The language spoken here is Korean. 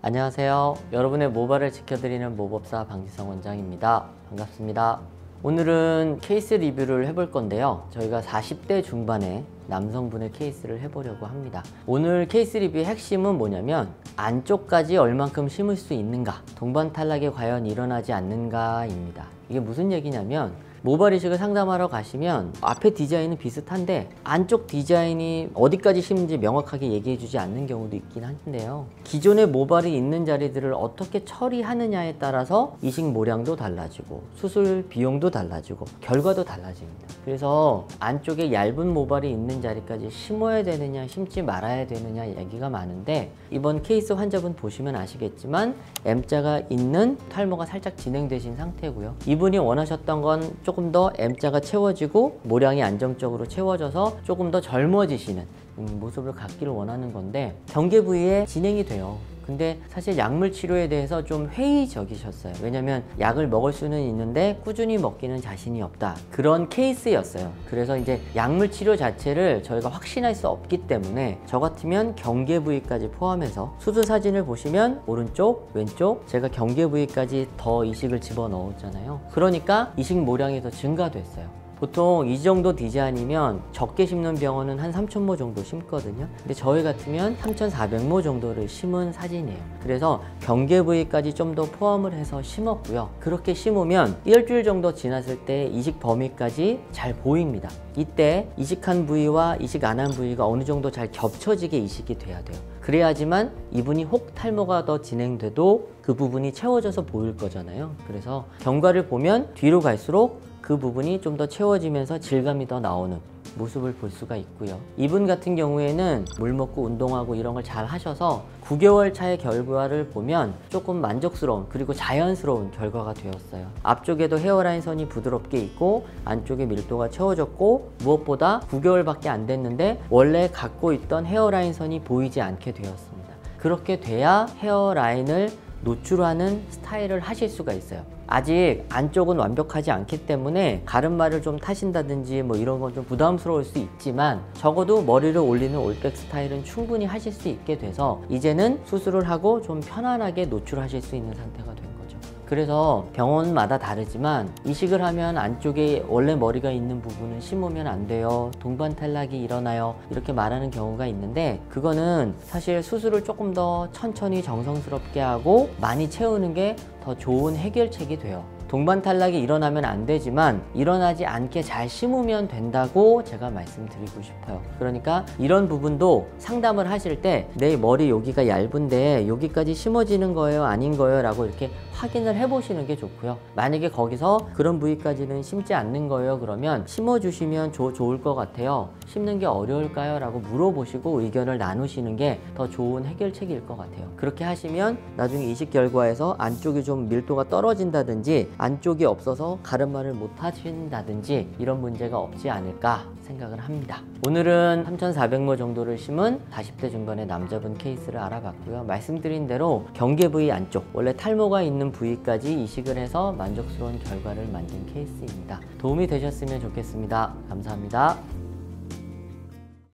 안녕하세요. 여러분의 모발을 지켜드리는 모법사 방지성 원장입니다. 반갑습니다. 오늘은 케이스 리뷰를 해볼 건데요. 저희가 40대 중반의 남성분의 케이스를 해보려고 합니다. 오늘 케이스 리뷰의 핵심은 뭐냐면 안쪽까지 얼만큼 심을 수 있는가, 동반 탈락이 과연 일어나지 않는가입니다. 이게 무슨 얘기냐면 모발 이식을 상담하러 가시면 앞에 디자인은 비슷한데 안쪽 디자인이 어디까지 심는지 명확하게 얘기해 주지 않는 경우도 있긴 한데요. 기존의 모발이 있는 자리들을 어떻게 처리하느냐에 따라서 이식 모량도 달라지고 수술 비용도 달라지고 결과도 달라집니다. 그래서 안쪽에 얇은 모발이 있는 자리까지 심어야 되느냐 심지 말아야 되느냐 얘기가 많은데, 이번 케이스 환자분 보시면 아시겠지만 M자가 있는 탈모가 살짝 진행되신 상태고요. 이분이 원하셨던 건 조금 더 M자가 채워지고 모량이 안정적으로 채워져서 조금 더 젊어지시는 모습을 갖기를 원하는 건데, 경계 부위에 진행이 돼요. 근데 사실 약물 치료에 대해서 좀 회의적이셨어요. 왜냐면 약을 먹을 수는 있는데 꾸준히 먹기는 자신이 없다, 그런 케이스였어요. 그래서 이제 약물 치료 자체를 저희가 확신할 수 없기 때문에 저 같으면 경계 부위까지 포함해서 수술 사진을 보시면 오른쪽, 왼쪽 제가 경계 부위까지 더 이식을 집어넣었잖아요. 그러니까 이식 모량이 더 증가됐어요. 보통 이 정도 디자인이면 적게 심는 병원은 한 3,000모 정도 심거든요. 근데 저희 같으면 3,400모 정도를 심은 사진이에요. 그래서 경계 부위까지 좀 더 포함을 해서 심었고요. 그렇게 심으면 일주일 정도 지났을 때 이식 범위까지 잘 보입니다. 이때 이식한 부위와 이식 안 한 부위가 어느 정도 잘 겹쳐지게 이식이 돼야 돼요. 그래야지만 이분이 혹 탈모가 더 진행돼도 그 부분이 채워져서 보일 거잖아요. 그래서 경과를 보면 뒤로 갈수록 그 부분이 좀 더 채워지면서 질감이 더 나오는 모습을 볼 수가 있고요. 이분 같은 경우에는 물 먹고 운동하고 이런 걸 잘 하셔서 9개월 차의 결과를 보면 조금 만족스러운 그리고 자연스러운 결과가 되었어요. 앞쪽에도 헤어라인 선이 부드럽게 있고 안쪽에 밀도가 채워졌고, 무엇보다 9개월밖에 안 됐는데 원래 갖고 있던 헤어라인 선이 보이지 않게 되었습니다. 그렇게 돼야 헤어라인을 노출하는 스타일을 하실 수가 있어요. 아직 안쪽은 완벽하지 않기 때문에 가르마를 좀 타신다든지 뭐 이런 건 좀 부담스러울 수 있지만, 적어도 머리를 올리는 올백 스타일은 충분히 하실 수 있게 돼서 이제는 수술을 하고 좀 편안하게 노출하실 수 있는 상태가 된 거죠. 그래서 병원마다 다르지만 이식을 하면 안쪽에 원래 머리가 있는 부분은 심으면 안 돼요, 동반 탈락이 일어나요, 이렇게 말하는 경우가 있는데, 그거는 사실 수술을 조금 더 천천히 정성스럽게 하고 많이 채우는 게 더 좋은 해결책이 돼요. 동반 탈락이 일어나면 안 되지만 일어나지 않게 잘 심으면 된다고 제가 말씀드리고 싶어요. 그러니까 이런 부분도 상담을 하실 때 내 머리 여기가 얇은데 여기까지 심어지는 거예요, 아닌 거예요 라고 이렇게 확인을 해 보시는 게 좋고요. 만약에 거기서 그런 부위까지는 심지 않는 거예요 그러면 심어 주시면 좋을 것 같아요, 심는 게 어려울까요? 라고 물어보시고 의견을 나누시는 게 더 좋은 해결책일 것 같아요. 그렇게 하시면 나중에 이식 결과에서 안쪽이 좀 밀도가 떨어진다든지 안쪽이 없어서 가르마를 못 하신다든지 이런 문제가 없지 않을까 생각을 합니다. 오늘은 3,400모 정도를 심은 40대 중반의 남자분 케이스를 알아봤고요. 말씀드린 대로 경계 부위 안쪽, 원래 탈모가 있는 부위까지 이식을 해서 만족스러운 결과를 만든 케이스입니다. 도움이 되셨으면 좋겠습니다. 감사합니다.